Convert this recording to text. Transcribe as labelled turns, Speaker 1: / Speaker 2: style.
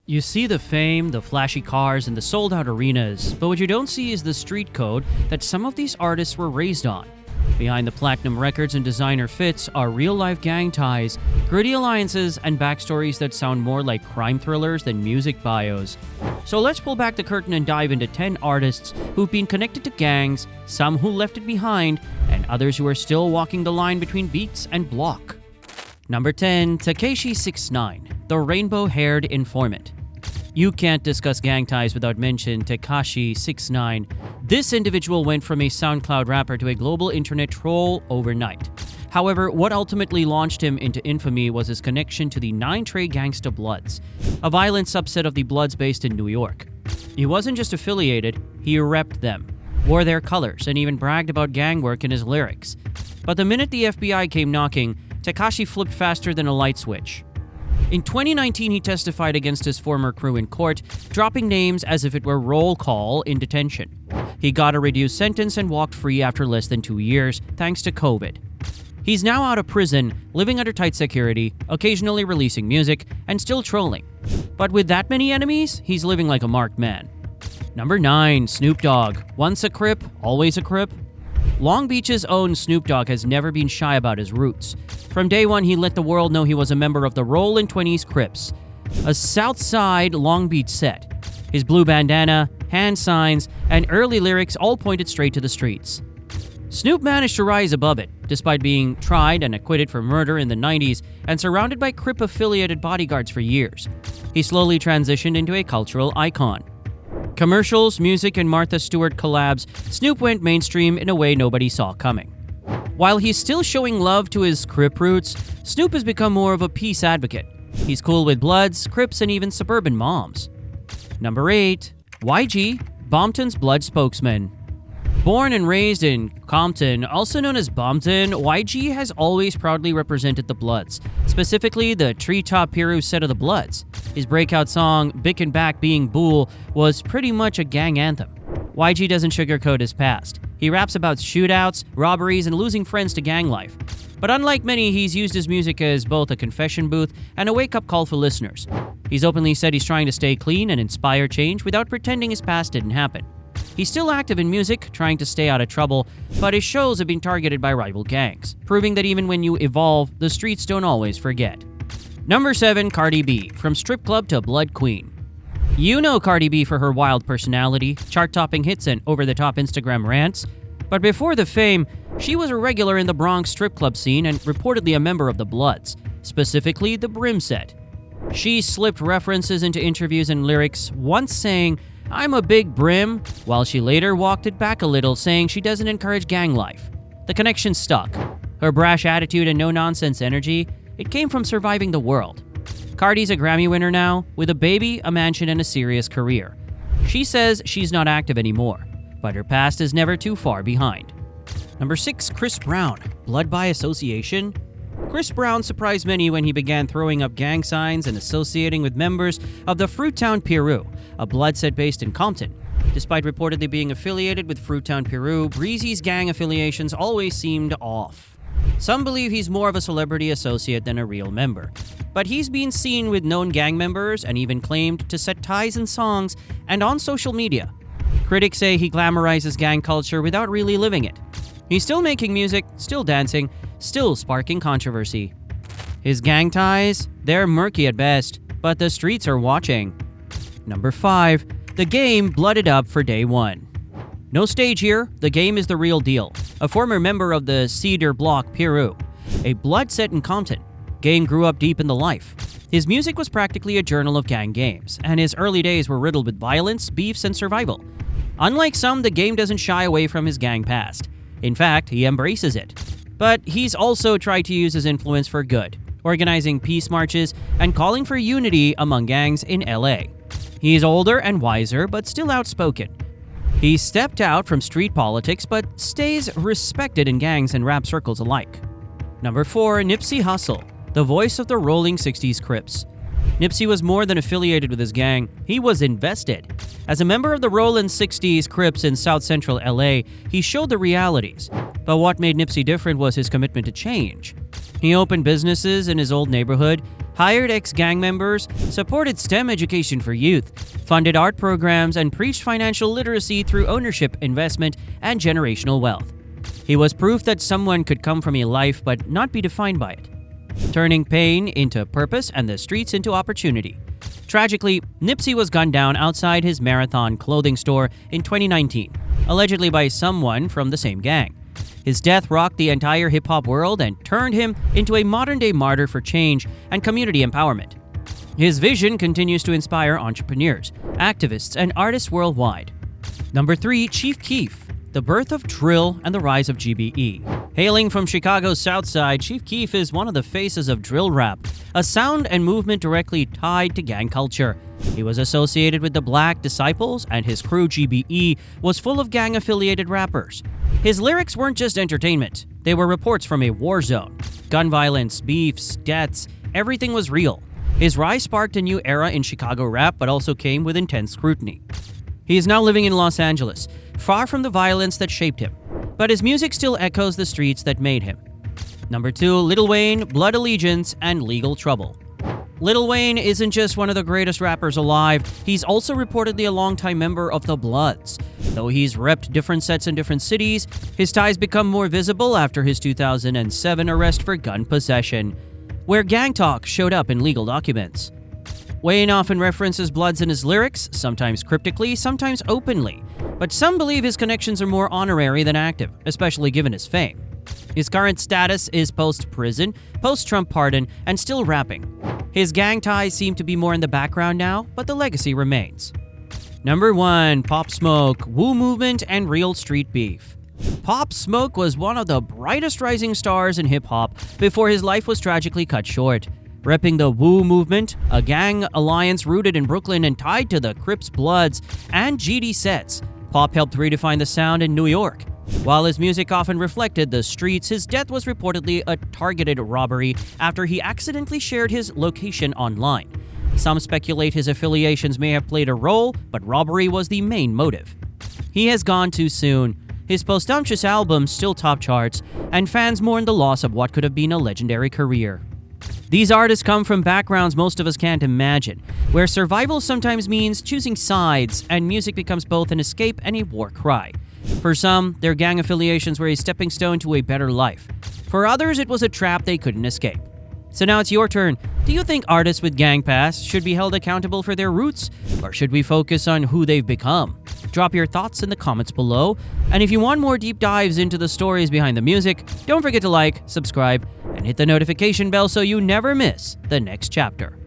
Speaker 1: You see the fame, the flashy cars, and the sold-out arenas, but what you don't see is the street code that some of these artists were raised on. Behind the platinum records and designer fits are real-life gang ties, gritty alliances, and backstories that sound more like crime thrillers than music bios. So let's pull back the curtain and dive into 10 artists who've been connected to gangs, some who left it behind, and others who are still walking the line between beats and block. Number 10, Tekashi 6ix9ine, the rainbow-haired informant. You can't discuss gang ties without mentioning Tekashi 6ix9ine. This individual went from a SoundCloud rapper to a global internet troll overnight. However, what ultimately launched him into infamy was his connection to the 9 Trey Gangsta Bloods, a violent subset of the Bloods based in New York. He wasn't just affiliated, he repped them, wore their colors, and even bragged about gang work in his lyrics. But the minute the FBI came knocking, Tekashi flipped faster than a light switch. In 2019, he testified against his former crew in court, dropping names as if it were roll call in detention. He got a reduced sentence and walked free after less than 2 years, thanks to COVID. He's now out of prison, living under tight security, occasionally releasing music, and still trolling. But with that many enemies, he's living like a marked man. Number 9, Snoop Dogg. Once a Crip, always a Crip. Long Beach's own Snoop Dogg has never been shy about his roots. From day one, he let the world know he was a member of the Rollin' 20s Crips, a Southside Long Beach set. His blue bandana, hand signs, and early lyrics all pointed straight to the streets. Snoop managed to rise above it, despite being tried and acquitted for murder in the 90s and surrounded by Crip-affiliated bodyguards for years. He slowly transitioned into a cultural icon. Commercials, music, and Martha Stewart collabs, Snoop went mainstream in a way nobody saw coming. While he's still showing love to his Crip roots, Snoop has become more of a peace advocate. He's cool with Bloods, Crips, and even suburban moms. Number 8, YG, Bompton's Blood spokesman. Born and raised in Compton, also known as Bompton, YG has always proudly represented the Bloods, specifically the Treetop Piru set of the Bloods. His breakout song, Bick and Back Being Bull, was pretty much a gang anthem. YG doesn't sugarcoat his past. He raps about shootouts, robberies, and losing friends to gang life. But unlike many, he's used his music as both a confession booth and a wake-up call for listeners. He's openly said he's trying to stay clean and inspire change without pretending his past didn't happen. He's still active in music, trying to stay out of trouble, but his shows have been targeted by rival gangs, proving that even when you evolve, the streets don't always forget. Number 7, Cardi B, from strip club to Blood Queen. You know Cardi B for her wild personality, chart-topping hits, and over-the-top Instagram rants. But before the fame, she was a regular in the Bronx strip club scene and reportedly a member of the Bloods, specifically the Brim set. She slipped references into interviews and lyrics, once saying, "I'm a big Brim," while she later walked it back a little, saying she doesn't encourage gang life. The connection stuck. Her brash attitude and no-nonsense energy, it came from surviving the world. Cardi's a Grammy winner now, with a baby, a mansion, and a serious career. She says she's not active anymore, but her past is never too far behind. Number 6, Chris Brown, Blood by Association. Chris Brown surprised many when he began throwing up gang signs and associating with members of the Fruittown Piru, a Blood set based in Compton. Despite reportedly being affiliated with Fruittown Piru, Breezy's gang affiliations always seemed off. Some believe he's more of a celebrity associate than a real member. But he's been seen with known gang members and even claimed to set ties in songs and on social media. Critics say he glamorizes gang culture without really living it. He's still making music, still dancing, still sparking controversy. His gang ties? They're murky at best, but the streets are watching. Number 5, The Game blooded up for day one. No stage here, The Game is the real deal. A former member of the Cedar Block Piru, a Blood set in Compton, Game grew up deep in the life. His music was practically a journal of gang games, and his early days were riddled with violence, beefs, and survival. Unlike some, The Game doesn't shy away from his gang past. In fact, he embraces it. But he's also tried to use his influence for good, organizing peace marches and calling for unity among gangs in LA. He's older and wiser, but still outspoken. He stepped out from street politics, but stays respected in gangs and rap circles alike. Number 4, Nipsey Hussle, the voice of the Rolling 60s Crips. Nipsey was more than affiliated with his gang, he was invested. As a member of the Rolling 60s Crips in South Central LA, he showed the realities. But what made Nipsey different was his commitment to change. He opened businesses in his old neighborhood, hired ex-gang members, supported STEM education for youth, funded art programs, and preached financial literacy through ownership, investment, and generational wealth. He was proof that someone could come from a life but not be defined by it, turning pain into purpose and the streets into opportunity. Tragically, Nipsey was gunned down outside his Marathon clothing store in 2019, allegedly by someone from the same gang. His death rocked the entire hip-hop world and turned him into a modern-day martyr for change and community empowerment. His vision continues to inspire entrepreneurs, activists, and artists worldwide. Number 3. Chief Keef, the birth of drill and the rise of GBE. Hailing from Chicago's South Side, Chief Keef is one of the faces of drill rap, a sound and movement directly tied to gang culture. He was associated with the Black Disciples, and his crew GBE was full of gang-affiliated rappers. His lyrics weren't just entertainment. They were reports from a war zone. Gun violence, beefs, deaths, everything was real. His rise sparked a new era in Chicago rap, but also came with intense scrutiny. He is now living in Los Angeles, far from the violence that shaped him, but his music still echoes the streets that made him. Number 2. Lil Wayne, Blood Allegiance, and Legal Trouble. Lil Wayne isn't just one of the greatest rappers alive, he's also reportedly a longtime member of the Bloods. Though he's repped different sets in different cities, his ties become more visible after his 2007 arrest for gun possession, where gang talk showed up in legal documents. Wayne often references Bloods in his lyrics, sometimes cryptically, sometimes openly, but some believe his connections are more honorary than active, especially given his fame. His current status is post-prison, post-Trump pardon, and still rapping. His gang ties seem to be more in the background now, but the legacy remains. Number 1. Pop Smoke, Wu Movement, and Real Street Beef. Pop Smoke was one of the brightest rising stars in hip-hop before his life was tragically cut short. Repping the Wu Movement, a gang alliance rooted in Brooklyn and tied to the Crips, Bloods, and GD sets, Pop helped redefine the sound in New York. While his music often reflected the streets, his death was reportedly a targeted robbery after he accidentally shared his location online. Some speculate his affiliations may have played a role, but robbery was the main motive. He has gone too soon. His posthumous album still top charts, and fans mourn the loss of what could have been a legendary career. These artists come from backgrounds most of us can't imagine, where survival sometimes means choosing sides, and music becomes both an escape and a war cry. For some, their gang affiliations were a stepping stone to a better life. For others, it was a trap they couldn't escape. So now it's your turn. Do you think artists with gang past should be held accountable for their roots, or should we focus on who they've become? Drop your thoughts in the comments below, and if you want more deep dives into the stories behind the music, don't forget to like, subscribe, and hit the notification bell so you never miss the next chapter.